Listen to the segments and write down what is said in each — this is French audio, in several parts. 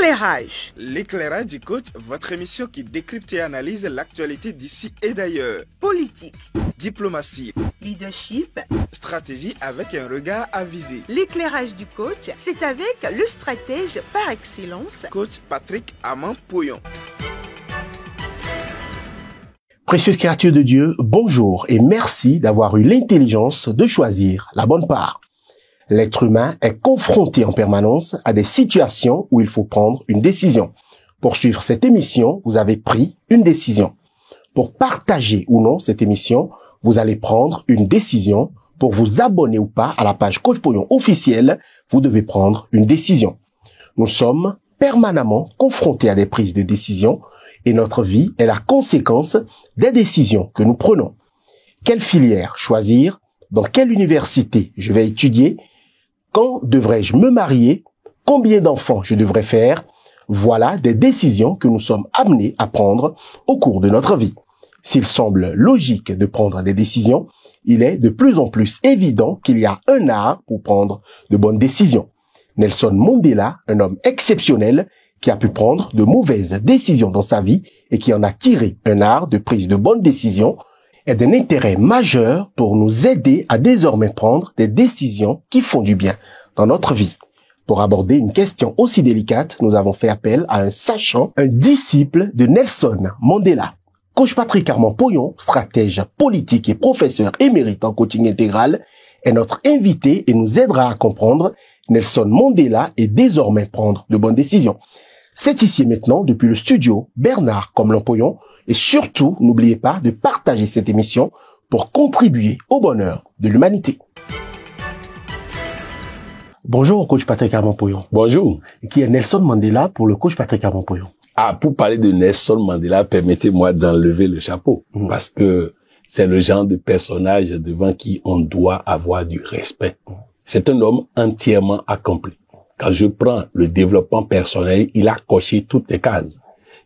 L'éclairage. L'éclairage du coach, votre émission qui décrypte et analyse l'actualité d'ici et d'ailleurs. Politique. Diplomatie. Leadership. Stratégie avec un regard avisé. L'éclairage du coach, c'est avec le stratège par excellence, Coach Patrick Amand-Poyon. Précieuse créature de Dieu, bonjour et merci d'avoir eu l'intelligence de choisir la bonne part. L'être humain est confronté en permanence à des situations où il faut prendre une décision. Pour suivre cette émission, vous avez pris une décision. Pour partager ou non cette émission, vous allez prendre une décision. Pour vous abonner ou pas à la page Coach Poyon officielle, vous devez prendre une décision. Nous sommes permanemment confrontés à des prises de décision et notre vie est la conséquence des décisions que nous prenons. Quelle filière choisir? Dans quelle université je vais étudier? Quand devrais-je me marier? Combien d'enfants je devrais faire? Voilà des décisions que nous sommes amenés à prendre au cours de notre vie. S'il semble logique de prendre des décisions, il est de plus en plus évident qu'il y a un art pour prendre de bonnes décisions. Nelson Mandela, un homme exceptionnel qui a pu prendre de mauvaises décisions dans sa vie et qui en a tiré un art de prise de bonnes décisions, est d'un intérêt majeur pour nous aider à désormais prendre des décisions qui font du bien dans notre vie. Pour aborder une question aussi délicate, nous avons fait appel à un sachant, un disciple de Nelson Mandela. Coach Patrick Amand-Poyon, stratège politique et professeur émérite en coaching intégral, est notre invité et nous aidera à comprendre Nelson Mandela et désormais prendre de bonnes décisions. C'est ici et maintenant, depuis le studio, Bernard Comlan-Poyon, et surtout, n'oubliez pas de partager cette émission pour contribuer au bonheur de l'humanité. Bonjour, coach Patrick Amand-Poyon. Bonjour. Qui est Nelson Mandela pour le coach Patrick Amand-Poyon? Ah, pour parler de Nelson Mandela, permettez-moi d'enlever le chapeau, parce que c'est le genre de personnage devant qui on doit avoir du respect. C'est un homme entièrement accompli. Quand je prends le développement personnel, il a coché toutes les cases.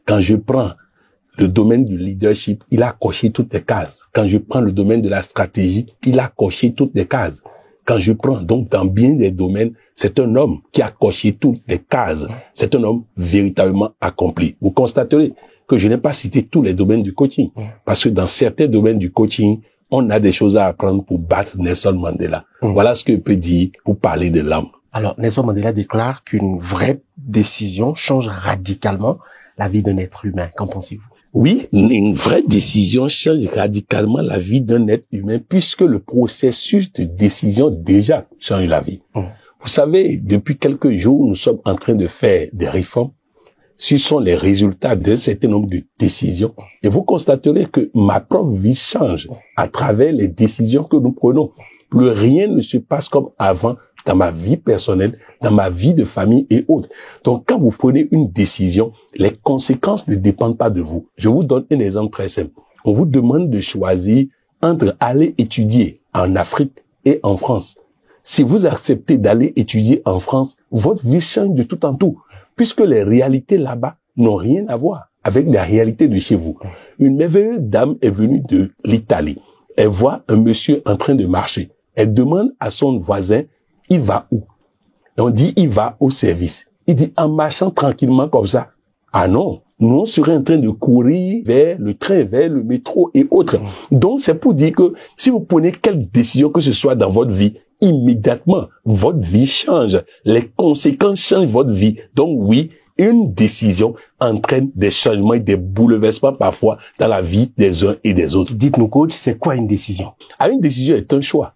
Quand je prends le domaine du leadership, il a coché toutes les cases. Quand je prends le domaine de la stratégie, il a coché toutes les cases. Quand je prends donc dans bien des domaines, c'est un homme qui a coché toutes les cases. C'est un homme véritablement accompli. Vous constaterez que je n'ai pas cité tous les domaines du coaching, parce que dans certains domaines du coaching, on a des choses à apprendre pour battre Nelson Mandela. Voilà ce que je peux dire pour parler de l'homme. Alors, Nelson Mandela déclare qu'une vraie décision change radicalement la vie d'un être humain. Qu'en pensez-vous? Oui, une vraie décision change radicalement la vie d'un être humain puisque le processus de décision déjà change la vie. Vous savez, depuis quelques jours, nous sommes en train de faire des réformes. Ce sont les résultats d'un certain nombre de décisions. Et vous constaterez que ma propre vie change à travers les décisions que nous prenons. Plus rien ne se passe comme avant dans ma vie personnelle, dans ma vie de famille et autres. Donc, quand vous prenez une décision, les conséquences ne dépendent pas de vous. Je vous donne un exemple très simple. On vous demande de choisir entre aller étudier en Afrique et en France. Si vous acceptez d'aller étudier en France, votre vie change de tout en tout, puisque les réalités là-bas n'ont rien à voir avec la réalité de chez vous. Une merveilleuse dame est venue de l'Italie. Elle voit un monsieur en train de marcher. Elle demande à son voisin, il va où? Et on dit, il va au service. Il dit, en marchant tranquillement comme ça. Ah non, nous on serait en train de courir vers le train, vers le métro et autres. Donc c'est pour dire que si vous prenez quelle décision que ce soit dans votre vie, immédiatement, votre vie change. Les conséquences changent votre vie. Donc oui, une décision entraîne des changements et des bouleversements parfois dans la vie des uns et des autres. Dites-nous, coach, c'est quoi une décision? Ah, une décision est un choix.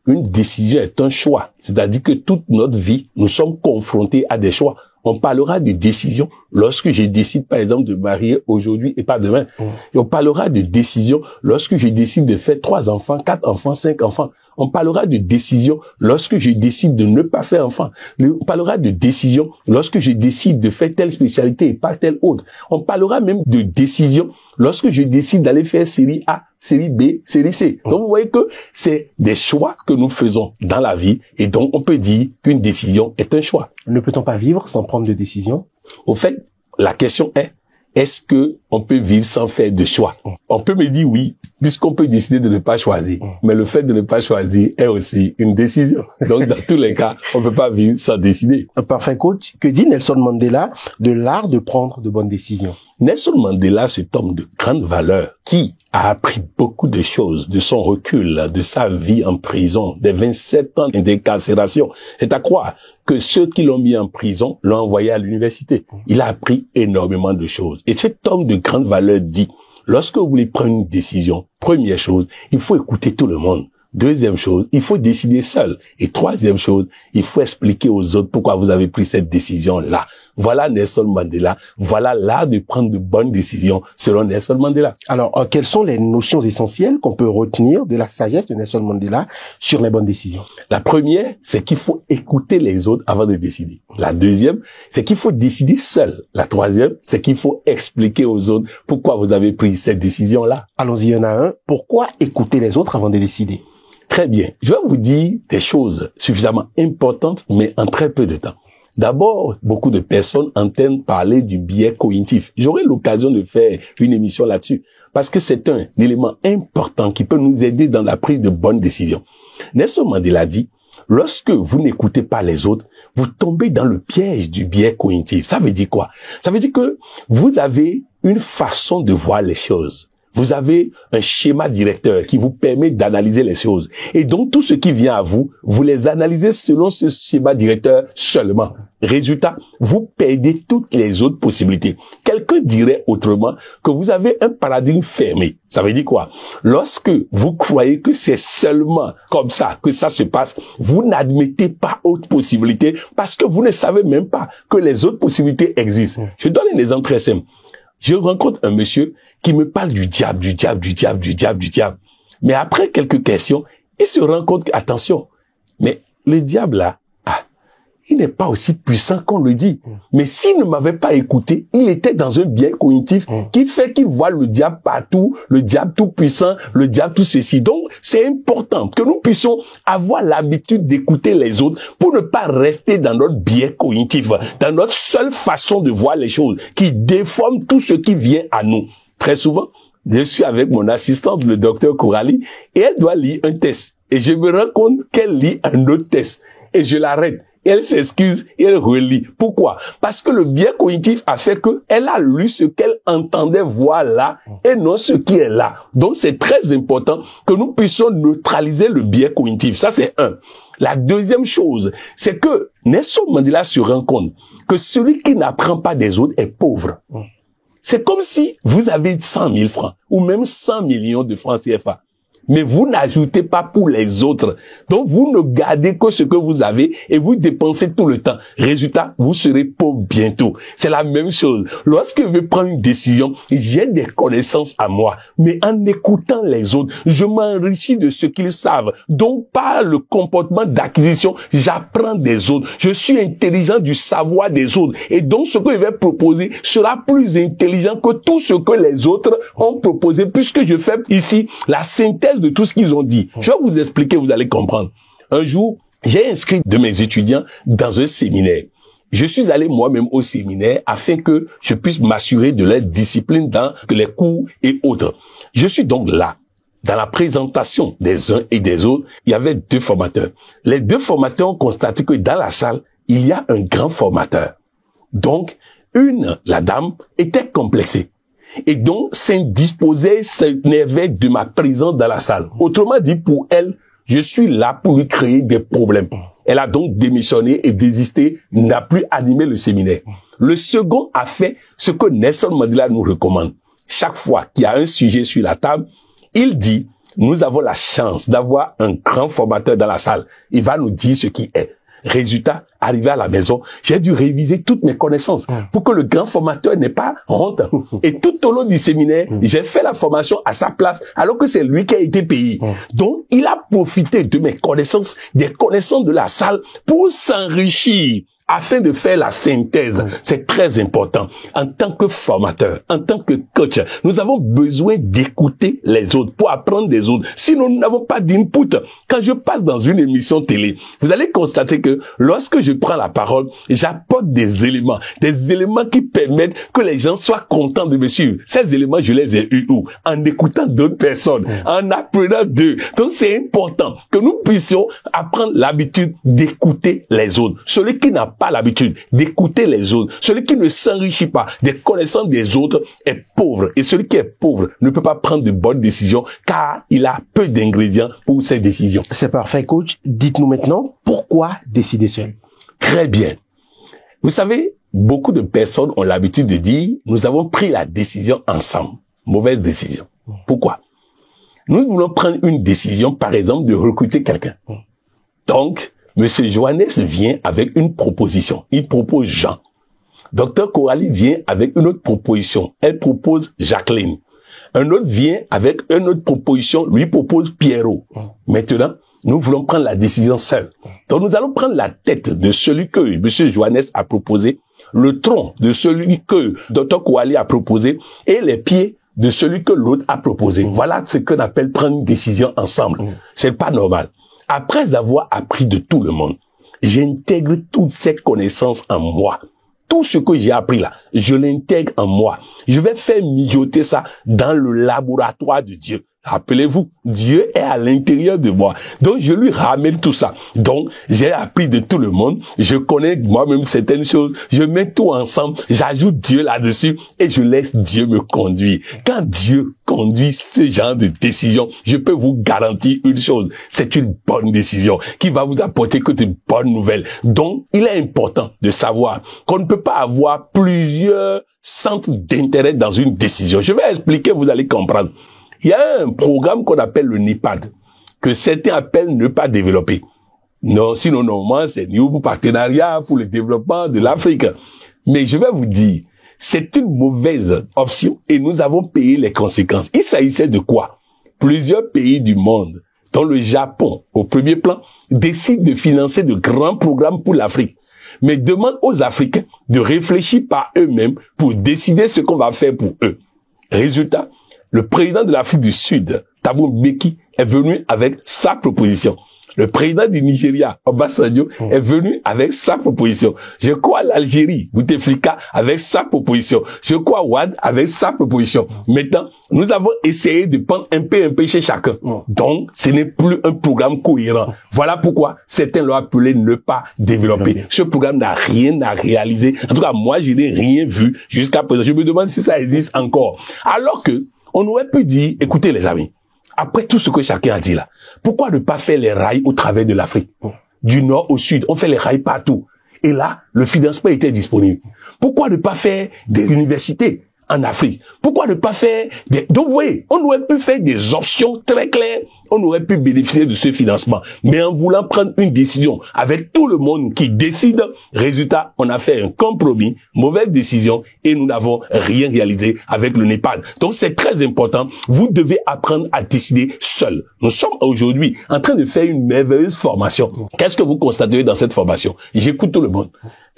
Une décision est un choix. C'est-à-dire que toute notre vie, nous sommes confrontés à des choix. On parlera de décision lorsque je décide, par exemple, de marier aujourd'hui et pas demain. Et on parlera de décision lorsque je décide de faire 3 enfants, 4 enfants, 5 enfants. On parlera de décision lorsque je décide de ne pas faire enfant. On parlera de décision lorsque je décide de faire telle spécialité et pas telle autre. On parlera même de décision lorsque je décide d'aller faire série A, série B, série C. Donc vous voyez que c'est des choix que nous faisons dans la vie et donc on peut dire qu'une décision est un choix. Ne peut-on pas vivre sans prendre de décision? Au fait, la question est, est-ce que on peut vivre sans faire de choix? On peut me dire oui, puisqu'on peut décider de ne pas choisir. Mais le fait de ne pas choisir est aussi une décision. Donc, dans tous les cas, on ne peut pas vivre sans décider. Parfait, coach. Que dit Nelson Mandela de l'art de prendre de bonnes décisions? Nelson Mandela, cet homme de grande valeur, qui a appris beaucoup de choses de son recul, de sa vie en prison, des 27 ans d'incarcération. C'est à croire que ceux qui l'ont mis en prison l'ont envoyé à l'université. Il a appris énormément de choses. Et cet homme de grande valeur dit, lorsque vous voulez prendre une décision, première chose, il faut écouter tout le monde. Deuxième chose, il faut décider seul. Et troisième chose, il faut expliquer aux autres pourquoi vous avez pris cette décision-là. Voilà Nelson Mandela. Voilà l'art de prendre de bonnes décisions selon Nelson Mandela. Alors, quelles sont les notions essentielles qu'on peut retenir de la sagesse de Nelson Mandela sur les bonnes décisions? La première, c'est qu'il faut écouter les autres avant de décider. La deuxième, c'est qu'il faut décider seul. La troisième, c'est qu'il faut expliquer aux autres pourquoi vous avez pris cette décision-là. Allons-y, il y en a un. Pourquoi écouter les autres avant de décider? Très bien. Je vais vous dire des choses suffisamment importantes, mais en très peu de temps. D'abord, beaucoup de personnes entendent parler du biais cognitif. J'aurai l'occasion de faire une émission là-dessus, parce que c'est un élément important qui peut nous aider dans la prise de bonnes décisions. Nelson Mandela dit, lorsque vous n'écoutez pas les autres, vous tombez dans le piège du biais cognitif. Ça veut dire quoi? Ça veut dire que vous avez une façon de voir les choses. Vous avez un schéma directeur qui vous permet d'analyser les choses. Et donc, tout ce qui vient à vous, vous les analysez selon ce schéma directeur seulement. Résultat, vous perdez toutes les autres possibilités. Quelqu'un dirait autrement que vous avez un paradigme fermé. Ça veut dire quoi? Lorsque vous croyez que c'est seulement comme ça que ça se passe, vous n'admettez pas autre possibilité parce que vous ne savez même pas que les autres possibilités existent. Je donne un exemple très simple. Je rencontre un monsieur qui me parle du diable. Mais après quelques questions, il se rend compte que, attention, mais le diable là, il n'est pas aussi puissant qu'on le dit. Mais s'il ne m'avait pas écouté, il était dans un biais cognitif qui fait qu'il voit le diable partout, le diable tout puissant, le diable tout ceci. Donc, c'est important que nous puissions avoir l'habitude d'écouter les autres pour ne pas rester dans notre biais cognitif, dans notre seule façon de voir les choses, qui déforme tout ce qui vient à nous. Très souvent, je suis avec mon assistante, le docteur Kourali, et elle doit lire un test. Et je me rends compte qu'elle lit un autre test. Et je l'arrête. Et elle s'excuse et elle relit. Pourquoi? Parce que le biais cognitif a fait qu'elle a lu ce qu'elle entendait voir là et non ce qui est là. Donc c'est très important que nous puissions neutraliser le biais cognitif. Ça c'est un. La deuxième chose, c'est que Nelson Mandela se rend compte que celui qui n'apprend pas des autres est pauvre. C'est comme si vous avez 100 000 francs ou même 100 millions de francs CFA. Mais vous n'ajoutez pas pour les autres. Donc, vous ne gardez que ce que vous avez et vous dépensez tout le temps. Résultat, vous serez pauvre bientôt. C'est la même chose. Lorsque je vais prendre une décision, j'ai des connaissances à moi. Mais en écoutant les autres, je m'enrichis de ce qu'ils savent. Donc, par le comportement d'acquisition, j'apprends des autres. Je suis intelligent du savoir des autres. Et donc, ce que je vais proposer sera plus intelligent que tout ce que les autres ont proposé, puisque je fais ici la synthèse de tout ce qu'ils ont dit. Je vais vous expliquer, vous allez comprendre. Un jour, j'ai inscrit de mes étudiants dans un séminaire. Je suis allé moi-même au séminaire afin que je puisse m'assurer de leur discipline dans les cours et autres. Je suis donc là. Dans la présentation des uns et des autres, il y avait deux formateurs. Les deux formateurs ont constaté que dans la salle, il y a un grand formateur. Donc, la dame, était complexée. Et donc, s'indisposait, s'énervait de ma présence dans la salle. Autrement dit, pour elle, je suis là pour lui créer des problèmes. Elle a donc démissionné et désisté, n'a plus animé le séminaire. Le second a fait ce que Nelson Mandela nous recommande. Chaque fois qu'il y a un sujet sur la table, il dit, nous avons la chance d'avoir un grand formateur dans la salle. Il va nous dire ce qui est. Résultat, arrivé à la maison, j'ai dû réviser toutes mes connaissances pour que le grand formateur n'ait pas honte. Et tout au long du séminaire, j'ai fait la formation à sa place alors que c'est lui qui a été payé. Donc, il a profité de mes connaissances, des connaissances de la salle pour s'enrichir. afin de faire la synthèse. C'est très important. En tant que formateur, en tant que coach, nous avons besoin d'écouter les autres pour apprendre des autres. Sinon, nous n'avons pas d'input. Quand je passe dans une émission télé, vous allez constater que lorsque je prends la parole, j'apporte des éléments qui permettent que les gens soient contents de me suivre. Ces éléments, je les ai eus où? En écoutant d'autres personnes, en apprenant d'eux. Donc, c'est important que nous puissions apprendre l'habitude d'écouter les autres. Celui qui n'a pas l'habitude d'écouter les autres, celui qui ne s'enrichit pas des connaissances des autres est pauvre. Et celui qui est pauvre ne peut pas prendre de bonnes décisions car il a peu d'ingrédients pour ses décisions. C'est parfait, coach. Dites-nous maintenant, pourquoi décider seul? Très bien. Vous savez, beaucoup de personnes ont l'habitude de dire, nous avons pris la décision ensemble. Mauvaise décision. Pourquoi? Nous voulons prendre une décision, par exemple, de recruter quelqu'un. Donc, Monsieur Johannes vient avec une proposition. Il propose Jean. Docteur Coralie vient avec une autre proposition. Elle propose Jacqueline. Un autre vient avec une autre proposition. Lui propose Pierrot. Maintenant, nous voulons prendre la décision seule. Donc, nous allons prendre la tête de celui que Monsieur Johannes a proposé, le tronc de celui que Docteur Coralie a proposé et les pieds de celui que l'autre a proposé. Voilà ce qu'on appelle prendre une décision ensemble. C'est pas normal. Après avoir appris de tout le monde, j'intègre toutes ces connaissances en moi. Tout ce que j'ai appris là, je l'intègre en moi. Je vais faire mijoter ça dans le laboratoire de Dieu. Rappelez-vous, Dieu est à l'intérieur de moi. Donc, je lui ramène tout ça. Donc, j'ai appris de tout le monde. Je connais moi-même certaines choses. Je mets tout ensemble. J'ajoute Dieu là-dessus et je laisse Dieu me conduire. Quand Dieu conduit ce genre de décision, je peux vous garantir une chose. C'est une bonne décision qui va vous apporter que de bonnes nouvelles. Donc, il est important de savoir qu'on ne peut pas avoir plusieurs centres d'intérêt dans une décision. Je vais expliquer, vous allez comprendre. Il y a un programme qu'on appelle le NEPAD, que certains appellent ne pas développer. Non, sinon, normalement, c'est New Partenariat pour le développement de l'Afrique. Mais je vais vous dire, c'est une mauvaise option et nous avons payé les conséquences. Il s'agissait de quoi? Plusieurs pays du monde, dont le Japon, au premier plan, décident de financer de grands programmes pour l'Afrique. Mais demandent aux Africains de réfléchir par eux-mêmes pour décider ce qu'on va faire pour eux. Résultat, le président de l'Afrique du Sud, Thabo Mbeki, est venu avec sa proposition. Le président du Nigeria, Obasanjo, est venu avec sa proposition. Je crois l'Algérie, Bouteflika, avec sa proposition. Je crois Ouad avec sa proposition. Maintenant, nous avons essayé de prendre un peu chez chacun. Donc, ce n'est plus un programme cohérent. Voilà pourquoi certains l'ont appelé ne pas développer. Ce programme n'a rien à réaliser. En tout cas, moi, je n'ai rien vu jusqu'à présent. Je me demande si ça existe encore. Alors que, on aurait pu dire, écoutez les amis, après tout ce que chacun a dit là, pourquoi ne pas faire les rails au travers de l'Afrique? Du nord au sud, on fait les rails partout. Et là, le financement était disponible. Pourquoi ne pas faire des universités en Afrique? Pourquoi ne pas faire des... Donc vous voyez, on aurait pu faire des options très claires, on aurait pu bénéficier de ce financement. Mais en voulant prendre une décision avec tout le monde qui décide, résultat, on a fait un compromis, mauvaise décision, et nous n'avons rien réalisé avec le Népal. Donc c'est très important, vous devez apprendre à décider seul. Nous sommes aujourd'hui en train de faire une merveilleuse formation. Qu'est-ce que vous constatez dans cette formation? J'écoute tout le monde,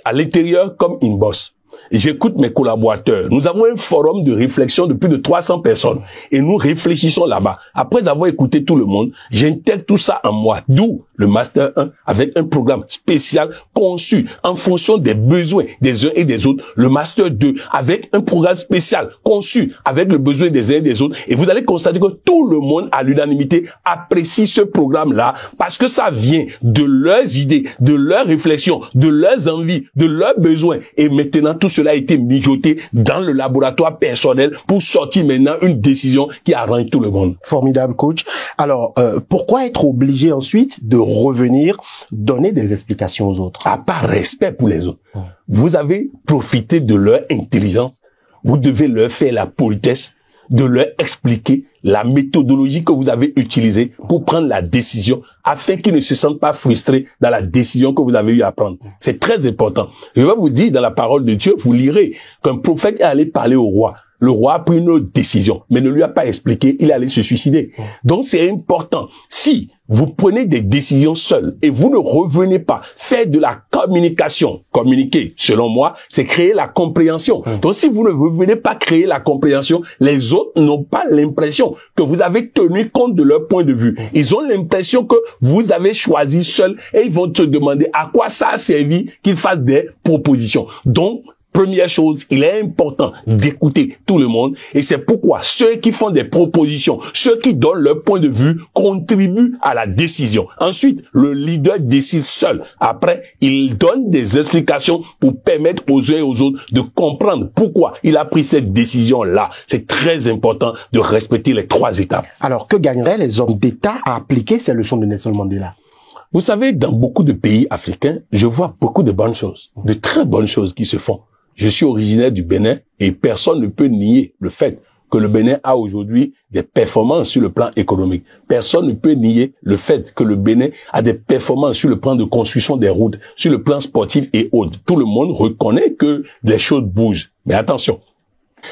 à l'intérieur comme in-boss. J'écoute mes collaborateurs. Nous avons un forum de réflexion de plus de 300 personnes et nous réfléchissons là-bas. Après avoir écouté tout le monde, j'intègre tout ça en moi. D'où le Master 1 avec un programme spécial conçu en fonction des besoins des uns et des autres. Le Master 2 avec un programme spécial conçu avec le besoin des uns et des autres. Et vous allez constater que tout le monde, à l'unanimité, apprécie ce programme-là parce que ça vient de leurs idées, de leurs réflexions, de leurs envies, de leurs besoins. Et maintenant, tout cela a été mijoté dans le laboratoire personnel pour sortir maintenant une décision qui arrange tout le monde. Formidable, coach. Alors, pourquoi être obligé ensuite de revenir donner des explications aux autres? Par respect pour les autres. Vous avez profité de leur intelligence. Vous devez leur faire la politesse de leur expliquer la méthodologie que vous avez utilisée pour prendre la décision afin qu'ils ne se sentent pas frustrés dans la décision que vous avez eu à prendre. C'est très important. Je vais vous dire dans la parole de Dieu, vous lirez qu'un prophète est allé parler au roi Le roi a pris une autre décision, mais ne lui a pas expliqué, il allait se suicider. Donc c'est important. Si vous prenez des décisions seuls et vous ne revenez pas faire de la communication, communiquer, selon moi, c'est créer la compréhension. Donc si vous ne revenez pas créer la compréhension, les autres n'ont pas l'impression que vous avez tenu compte de leur point de vue. Ils ont l'impression que vous avez choisi seul et ils vont te demander à quoi ça a servi qu'ils fassent des propositions. Donc, première chose, il est important d'écouter tout le monde et c'est pourquoi ceux qui font des propositions, ceux qui donnent leur point de vue contribuent à la décision. Ensuite, le leader décide seul. Après, il donne des explications pour permettre aux uns et aux autres de comprendre pourquoi il a pris cette décision-là. C'est très important de respecter les 3 étapes. Alors, que gagneraient les hommes d'État à appliquer ces leçons de Nelson Mandela? Vous savez, dans beaucoup de pays africains, je vois beaucoup de bonnes choses, de très bonnes choses qui se font. Je suis originaire du Bénin et personne ne peut nier le fait que le Bénin a aujourd'hui des performances sur le plan économique. Personne ne peut nier le fait que le Bénin a des performances sur le plan de construction des routes, sur le plan sportif et autres. Tout le monde reconnaît que les choses bougent. Mais attention.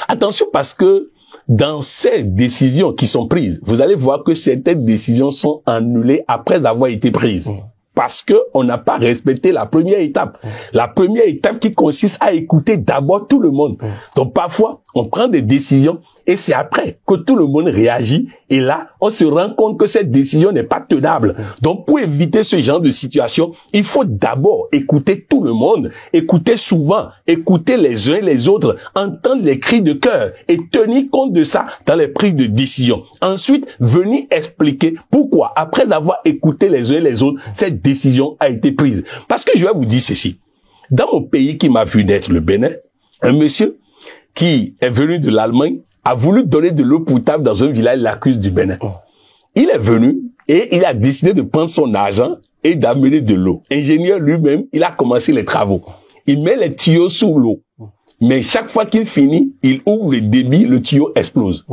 Attention parce que dans ces décisions qui sont prises, vous allez voir que certaines décisions sont annulées après avoir été prises. Parce que on n'a pas respecté la première étape. La première étape qui consiste à écouter d'abord tout le monde. Donc parfois, on prend des décisions et c'est après que tout le monde réagit et là, on se rend compte que cette décision n'est pas tenable. Donc pour éviter ce genre de situation, il faut d'abord écouter tout le monde, écouter souvent, écouter les uns et les autres, entendre les cris de cœur et tenir compte de ça dans les prises de décision. Ensuite, venir expliquer pourquoi, après avoir écouté les uns et les autres, cette décision a été prise. Parce que je vais vous dire ceci. Dans mon pays qui m'a vu naître, le Bénin, un monsieur qui est venu de l'Allemagne a voulu donner de l'eau potable dans un village lacustre du Bénin. Il est venu et il a décidé de prendre son argent et d'amener de l'eau. Ingénieur lui-même, il a commencé les travaux. Il met les tuyaux sous l'eau. Mais chaque fois qu'il finit, il ouvre le débit, le tuyau explose.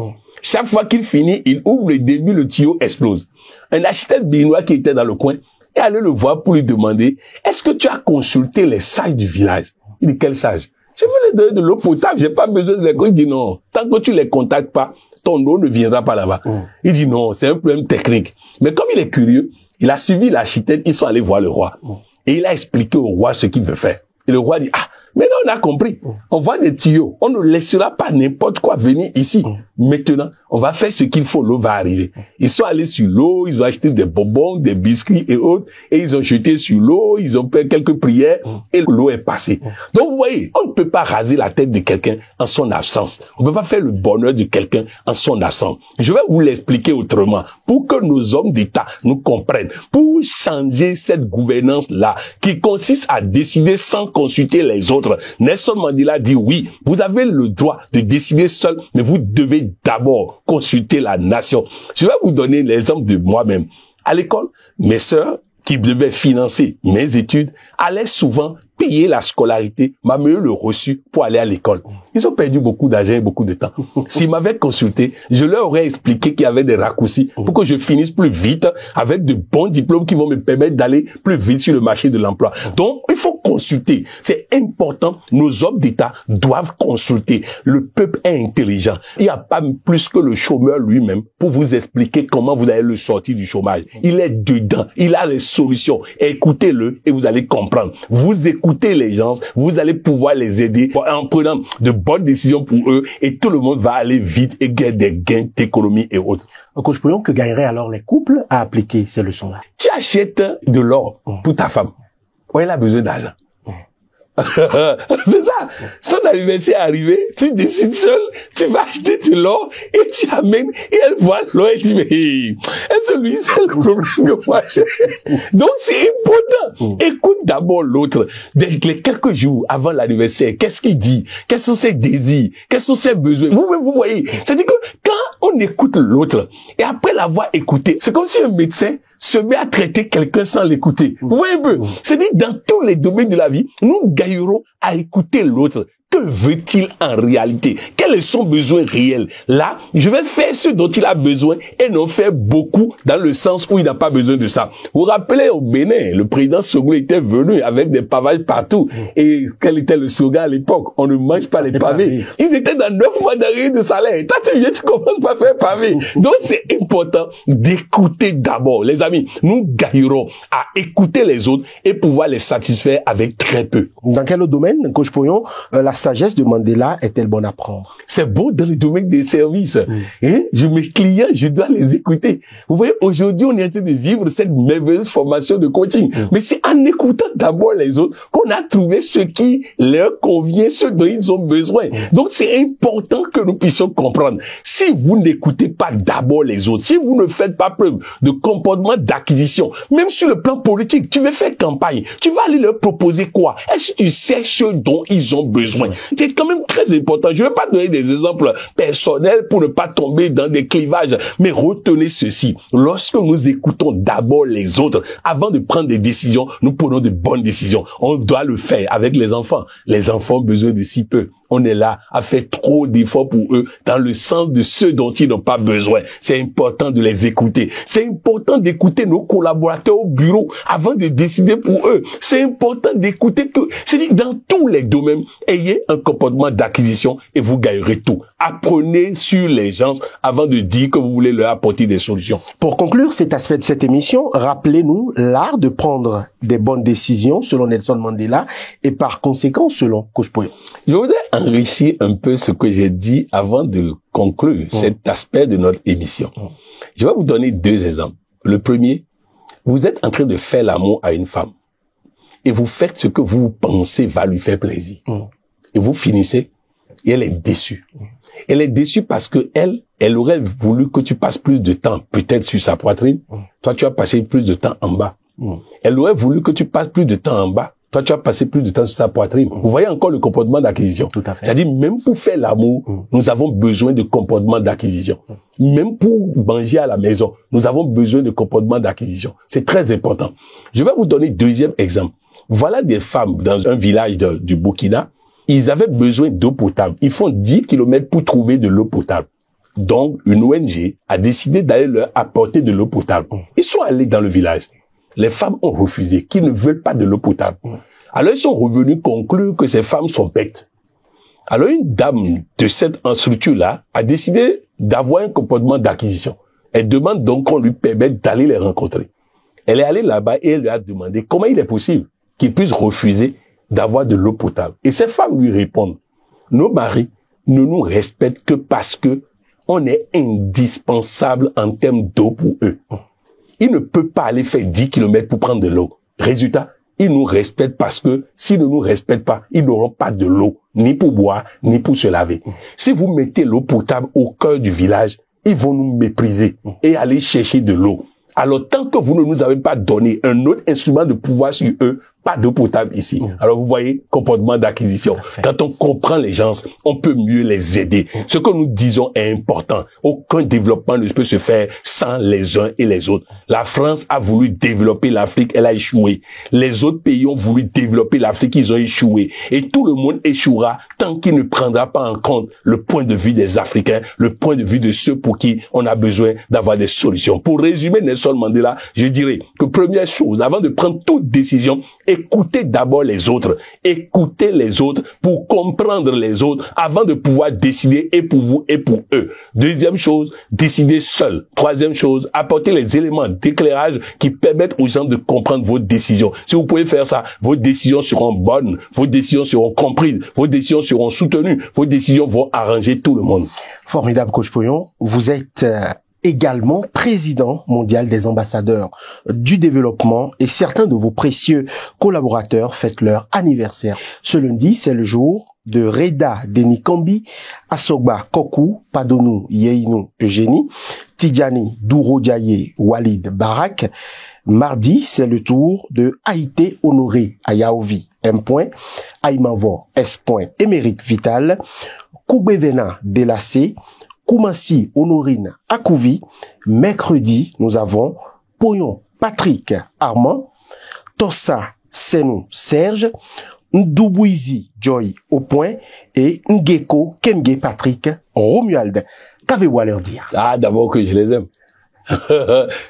Chaque fois qu'il finit, il ouvre le débit, le tuyau explose. Un architecte béninois qui était dans le coin est allé le voir pour lui demander « Est-ce que tu as consulté les sages du village ?» Il dit « Quels sages ?» Je veux les donner de l'eau potable, j'ai pas besoin de les... Il dit non, tant que tu les contactes pas, ton eau ne viendra pas là-bas. Il dit non, c'est un problème technique. Mais comme il est curieux, il a suivi l'architecte, ils sont allés voir le roi. Et il a expliqué au roi ce qu'il veut faire. Et le roi dit, ah, maintenant on a compris. On voit des tuyaux. On ne laissera pas n'importe quoi venir ici. Maintenant, on va faire ce qu'il faut, l'eau va arriver. Ils sont allés sur l'eau, ils ont acheté des bonbons, des biscuits et autres, et ils ont jeté sur l'eau, ils ont fait quelques prières, et l'eau est passée. Donc vous voyez, on ne peut pas raser la tête de quelqu'un en son absence. On ne peut pas faire le bonheur de quelqu'un en son absence. Je vais vous l'expliquer autrement, pour que nos hommes d'État nous comprennent, pour changer cette gouvernance-là, qui consiste à décider sans consulter les autres. Nelson Mandela dit oui, vous avez le droit de décider seul, mais vous devez d'abord consulter la nation. Je vais vous donner l'exemple de moi-même. À l'école, mes sœurs, qui devaient financer mes études, allaient souvent payer la scolarité, m'amener le reçu pour aller à l'école. Ils ont perdu beaucoup d'argent et beaucoup de temps. S'ils m'avaient consulté, je leur aurais expliqué qu'il y avait des raccourcis pour que je finisse plus vite avec de bons diplômes qui vont me permettre d'aller plus vite sur le marché de l'emploi. Donc, il faut consulter. C'est important. Nos hommes d'État doivent consulter. Le peuple est intelligent. Il n'y a pas plus que le chômeur lui-même pour vous expliquer comment vous allez le sortir du chômage. Il est dedans. Il a les solutions. Écoutez-le et vous allez comprendre. Vous écoutez les gens, vous allez pouvoir les aider en prenant de bonnes décisions pour eux et tout le monde va aller vite et gagner des gains d'économie et autres. Coach Pouillon, que gagneraient alors les couples à appliquer ces leçons-là? Tu achètes de l'or pour ta femme. Ouais, elle a besoin d'argent. C'est ça. Son anniversaire est arrivé, tu décides seul, tu vas acheter de l'or et tu amènes et elle voit l'or et tu dis est-ce que lui c'est le problème que moi j'ai? Donc c'est important. Écoute d'abord l'autre. Les quelques jours avant l'anniversaire, qu'est-ce qu'il dit? Quels sont ses désirs? Quels sont ses besoins? Vous voyez, c'est-à-dire que quand on écoute l'autre et après l'avoir écouté, c'est comme si un médecin se met à traiter quelqu'un sans l'écouter. Vous voyez un peu? C'est-à-dire dans tous les domaines de la vie, nous gagnerons à écouter l'autre. Que veut-il en réalité? Quel est son besoin réel? Là, je vais faire ce dont il a besoin et non faire beaucoup dans le sens où il n'a pas besoin de ça. Vous vous rappelez au Bénin, le président Soglo était venu avec des pavages partout. Et quel était le slogan à l'époque? On ne mange pas les pavés. Ils étaient dans 9 mois d'arrivée de salaire. Toi, tu commences pas à faire pavé. Donc, c'est important d'écouter d'abord. Les amis, nous gagnerons à écouter les autres et pouvoir les satisfaire avec très peu. Dans quel autre domaine, Coach Poyon, la sagesse de Mandela est-elle bonne à prendre? C'est bon dans le domaine des services. Mes clients, je dois les écouter. Vous voyez, aujourd'hui, on est en train de vivre cette merveilleuse formation de coaching. Mais c'est en écoutant d'abord les autres qu'on a trouvé ce qui leur convient, ce dont ils ont besoin. Donc, c'est important que nous puissions comprendre. Si vous n'écoutez pas d'abord les autres, si vous ne faites pas preuve de comportement d'acquisition, même sur le plan politique, tu veux faire campagne, tu vas aller leur proposer quoi? Est-ce que tu sais ce dont ils ont besoin? C'est quand même très important. Je ne vais pas donner des exemples personnels pour ne pas tomber dans des clivages, mais retenez ceci. Lorsque nous écoutons d'abord les autres, avant de prendre des décisions, nous prenons de bonnes décisions. On doit le faire avec les enfants. Les enfants ont besoin de si peu. On est là à faire trop d'efforts pour eux dans le sens de ceux dont ils n'ont pas besoin. C'est important de les écouter. C'est important d'écouter nos collaborateurs au bureau avant de décider pour eux. C'est important d'écouter que, je dis, dans tous les domaines, ayez un comportement d'acquisition et vous gagnerez tout. Apprenez sur les gens avant de dire que vous voulez leur apporter des solutions. Pour conclure cet aspect de cette émission, rappelez-nous l'art de prendre des bonnes décisions selon Nelson Mandela et par conséquent selon Coach Poyon. Je voudrais enrichir un peu ce que j'ai dit avant de conclure cet aspect de notre émission. Je vais vous donner 2 exemples. Le premier, vous êtes en train de faire l'amour à une femme et vous faites ce que vous pensez va lui faire plaisir. Et vous finissez et elle est déçue. Elle est déçue parce que elle aurait voulu que tu passes plus de temps peut-être sur sa poitrine. Toi, tu as passé plus de temps en bas. Elle aurait voulu que tu passes plus de temps en bas. Toi, tu as passé plus de temps sur sa poitrine. Vous voyez encore le comportement d'acquisition. Tout à fait. C'est-à-dire, même pour faire l'amour, nous avons besoin de comportement d'acquisition. Même pour manger à la maison, nous avons besoin de comportement d'acquisition. C'est très important. Je vais vous donner 2e exemple. Voilà des femmes dans un village du Burkina. Ils avaient besoin d'eau potable. Ils font 10 kilomètres pour trouver de l'eau potable. Donc, une ONG a décidé d'aller leur apporter de l'eau potable. Ils sont allés dans le village. Les femmes ont refusé, qu'ils ne veulent pas de l'eau potable. Alors, ils sont revenus conclure que ces femmes sont bêtes. Alors, une dame de cette structure-là a décidé d'avoir un comportement d'acquisition. Elle demande donc qu'on lui permette d'aller les rencontrer. Elle est allée là-bas et elle lui a demandé comment il est possible qu'il puisse refuser d'avoir de l'eau potable. Et ces femmes lui répondent, nos maris ne nous respectent que parce que on est indispensable en termes d'eau pour eux. Ils ne peuvent pas aller faire 10 kilomètres pour prendre de l'eau. Résultat, ils nous respectent parce que s'ils ne nous respectent pas, ils n'auront pas de l'eau, ni pour boire, ni pour se laver. Si vous mettez l'eau potable au cœur du village, ils vont nous mépriser et aller chercher de l'eau. Alors, tant que vous ne nous avez pas donné un autre instrument de pouvoir sur eux, pas d'eau potable ici. Alors, vous voyez, comportement d'acquisition. Quand on comprend les gens, on peut mieux les aider. Ce que nous disons est important. Aucun développement ne peut se faire sans les uns et les autres. La France a voulu développer l'Afrique, elle a échoué. Les autres pays ont voulu développer l'Afrique, ils ont échoué. Et tout le monde échouera tant qu'il ne prendra pas en compte le point de vue des Africains, le point de vue de ceux pour qui on a besoin d'avoir des solutions. Pour résumer Nelson Mandela, je dirais que première chose, avant de prendre toute décision, écoutez d'abord les autres. Écoutez les autres pour comprendre les autres avant de pouvoir décider et pour vous et pour eux. Deuxième chose, décidez seul. Troisième chose, apportez les éléments d'éclairage qui permettent aux gens de comprendre vos décisions. Si vous pouvez faire ça, vos décisions seront bonnes, vos décisions seront comprises, vos décisions seront soutenues, vos décisions vont arranger tout le monde. Formidable, Coach Poyon. Vous êtes également président mondial des ambassadeurs du développement et certains de vos précieux collaborateurs fêtent leur anniversaire. Ce lundi, c'est le jour de Reda Denikambi, Asogba Koku, Padonou Yeinu Eugénie, Tidjani Douro-Diaye Walid Barak. Mardi, c'est le tour de Haïté Honoré Ayaovi M. Aïmavo S. Émeric Vital, Koubevena Delacé, Koumassi Honorine Akouvi. Mercredi, nous avons Poyon Patrick Armand, Tossa Senou Serge, Ndoubuizi Joy au point et Ngeko Kenge Patrick Romuald. Qu'avez-vous à leur dire? Ah, d'abord que je les aime.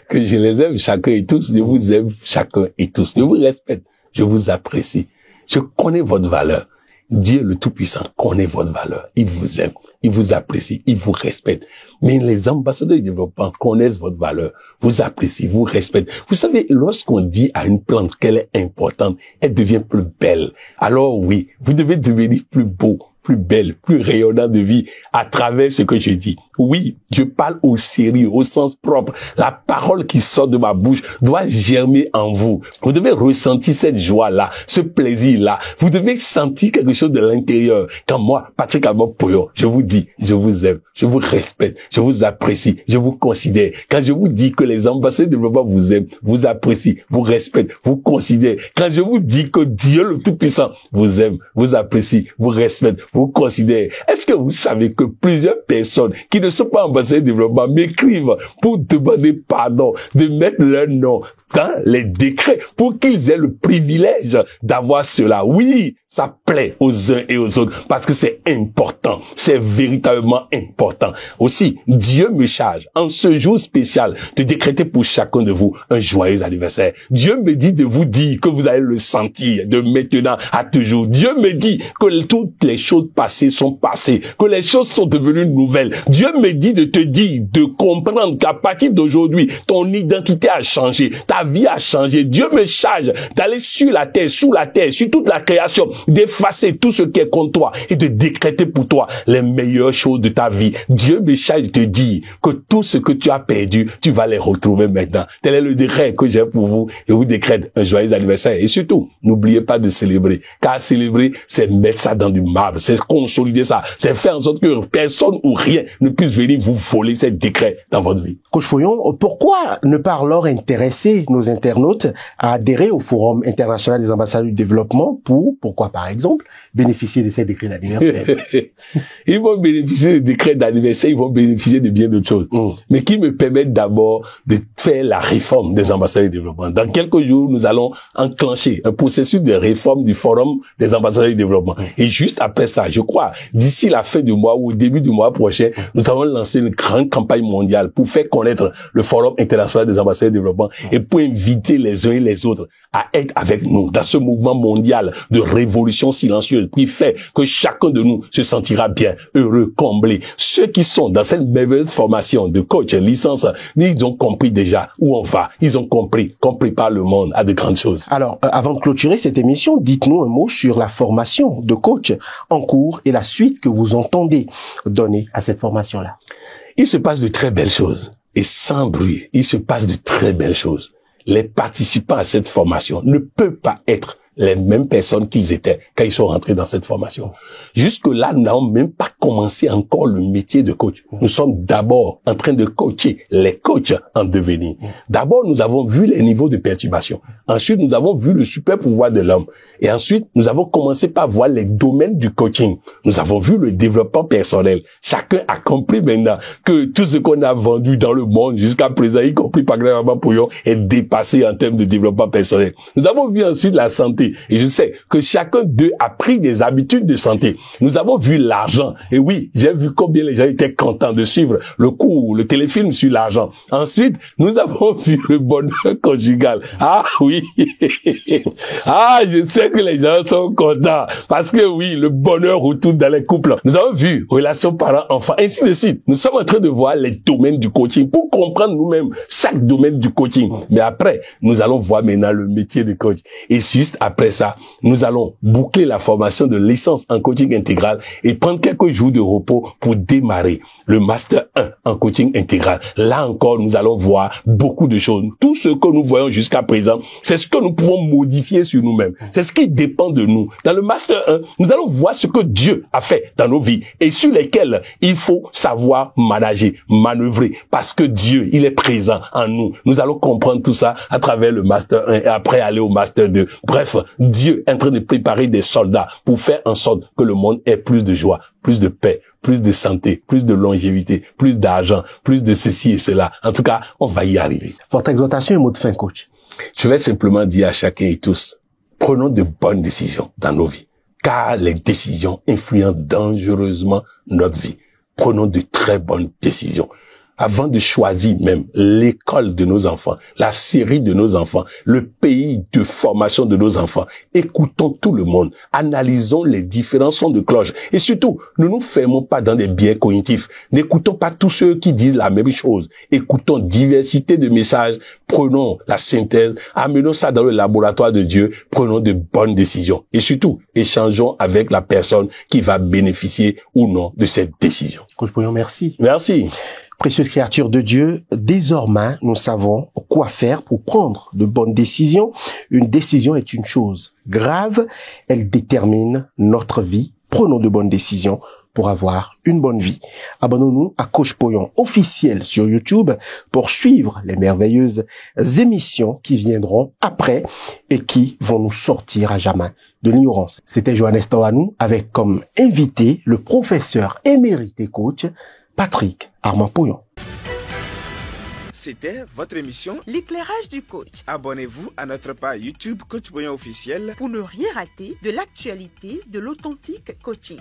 Que je les aime, chacun et tous. Je vous aime, chacun et tous. Je vous respecte. Je vous apprécie. Je connais votre valeur. Dieu le Tout-Puissant connaît votre valeur. Il vous aime, il vous apprécie, il vous respecte. Mais les ambassadeurs du développement connaissent votre valeur, vous apprécient, vous respectent. Vous savez, lorsqu'on dit à une plante qu'elle est importante, elle devient plus belle. Alors oui, vous devez devenir plus beau, plus belle, plus rayonnant de vie à travers ce que je dis. Oui, je parle au sérieux, au sens propre. La parole qui sort de ma bouche doit germer en vous. Vous devez ressentir cette joie-là, ce plaisir-là. Vous devez sentir quelque chose de l'intérieur. Quand moi, Patrick Abok-Poyon, je vous dis, je vous aime, je vous respecte, je vous apprécie, je vous considère. Quand je vous dis que les ambassadeurs de développement vous aiment, vous apprécient, vous respectent, vous considèrent. Quand je vous dis que Dieu le Tout-Puissant vous aime, vous apprécie, vous respecte, vous considère. Est-ce que vous savez que plusieurs personnes qui ne sont pas ambassadeurs de développement m'écrivent pour demander pardon, de mettre leur nom dans les décrets pour qu'ils aient le privilège d'avoir cela? Oui, ça plaît aux uns et aux autres parce que c'est important. C'est véritablement important. Aussi, Dieu me charge en ce jour spécial de décréter pour chacun de vous un joyeux anniversaire. Dieu me dit de vous dire que vous allez le sentir de maintenant à toujours. Dieu me dit que toutes les choses passées sont passées, que les choses sont devenues nouvelles. Dieu me dit de te dire, de comprendre qu'à partir d'aujourd'hui, ton identité a changé, ta vie a changé. Dieu me charge d'aller sur la terre, sous la terre, sur toute la création, d'effacer tout ce qui est contre toi et de décréter pour toi les meilleures choses de ta vie. Dieu me charge de te dire que tout ce que tu as perdu, tu vas les retrouver maintenant. Tel est le décret que j'ai pour vous. Je vous décrète un joyeux anniversaire. Et surtout, n'oubliez pas de célébrer. Car célébrer, c'est mettre ça dans du marbre, c'est consolider ça, c'est faire en sorte que personne ou rien ne puisse venir vous voler ces décrets dans votre vie. Coach Poyon, pourquoi ne pas alors intéresser nos internautes à adhérer au Forum international des ambassadeurs du développement pour, pourquoi par exemple, bénéficier de ces décrets d'anniversaire? Ils vont bénéficier des décrets d'anniversaire, ils vont bénéficier de bien d'autres choses. Mais qui me permettent d'abord de faire la réforme des ambassadeurs du développement. Dans quelques jours, nous allons enclencher un processus de réforme du Forum des ambassadeurs du développement. Et juste après ça, je crois, d'ici la fin du mois ou au début du mois prochain, nous allons lancer une grande campagne mondiale pour faire connaître le Forum international des ambassadeurs du développement et pour inviter les uns et les autres à être avec nous dans ce mouvement mondial de révolution silencieuse qui fait que chacun de nous se sentira bien, heureux, comblé. Ceux qui sont dans cette merveilleuse formation de coach, licence, ils ont compris déjà où on va. Ils ont compris qu'on prépare le monde à de grandes choses. Alors, avant de clôturer cette émission, dites-nous un mot sur la formation de coach en cours et la suite que vous entendez donner à cette formation-là. Il se passe de très belles choses. Et sans bruit, il se passe de très belles choses. Les participants à cette formation ne peuvent pas être les mêmes personnes qu'ils étaient quand ils sont rentrés dans cette formation. Jusque-là, nous n'avons même pas commencé encore le métier de coach. Nous sommes d'abord en train de coacher les coachs en devenir. D'abord, nous avons vu les niveaux de perturbation. Ensuite, nous avons vu le super pouvoir de l'homme. Et ensuite, nous avons commencé par voir les domaines du coaching. Nous avons vu le développement personnel. Chacun a compris maintenant que tout ce qu'on a vendu dans le monde jusqu'à présent, y compris par Patrick Abok-Poyon, est dépassé en termes de développement personnel. Nous avons vu ensuite la santé. Et je sais que chacun d'eux a pris des habitudes de santé. Nous avons vu l'argent. Et oui, j'ai vu combien les gens étaient contents de suivre le cours, le téléfilm sur l'argent. Ensuite, nous avons vu le bonheur conjugal. Ah oui. Ah, je sais que les gens sont contents. Parce que oui, le bonheur retourne dans les couples. Nous avons vu relations parents-enfants, ainsi de suite. Nous sommes en train de voir les domaines du coaching pour comprendre nous-mêmes chaque domaine du coaching. Mais après, nous allons voir maintenant le métier de coach. Et juste après ça, nous allons boucler la formation de licence en coaching intégral et prendre quelques jours de repos pour démarrer le Master 1 en coaching intégral. Là encore, nous allons voir beaucoup de choses. Tout ce que nous voyons jusqu'à présent, c'est ce que nous pouvons modifier sur nous-mêmes. C'est ce qui dépend de nous. Dans le Master 1, nous allons voir ce que Dieu a fait dans nos vies et sur lesquels il faut savoir manager, manœuvrer, parce que Dieu, il est présent en nous. Nous allons comprendre tout ça à travers le Master 1 et après aller au Master 2. Bref, Dieu est en train de préparer des soldats pour faire en sorte que le monde ait plus de joie, plus de paix, plus de santé, plus de longévité, plus d'argent, plus de ceci et cela. En tout cas, on va y arriver. Votre exhortation et mot de fin, coach. Je vais simplement dire à chacun et tous, Prenons de bonnes décisions dans nos vies, car les décisions influencent dangereusement notre vie. Prenons de très bonnes décisions. Avant de choisir même l'école de nos enfants, la série de nos enfants, le pays de formation de nos enfants, écoutons tout le monde, analysons les différents sons de cloche et surtout, ne nous fermons pas dans des biais cognitifs. N'écoutons pas tous ceux qui disent la même chose. Écoutons diversité de messages, prenons la synthèse, amenons ça dans le laboratoire de Dieu, prenons de bonnes décisions et surtout, échangeons avec la personne qui va bénéficier ou non de cette décision. Coach Pouillon, merci. Merci. Précieuse créature de Dieu, désormais, nous savons quoi faire pour prendre de bonnes décisions. Une décision est une chose grave. Elle détermine notre vie. Prenons de bonnes décisions pour avoir une bonne vie. Abonnons-nous à Coach Pouillon officiel sur YouTube pour suivre les merveilleuses émissions qui viendront après et qui vont nous sortir à jamais de l'ignorance. C'était Johannes Tawanou avec comme invité le professeur émérite et coach Patrick Armand Pouillon. C'était votre émission L'éclairage du coach. Abonnez-vous à notre page YouTube Coach Pouillon officiel Pour ne rien rater de l'actualité de l'authentique coaching.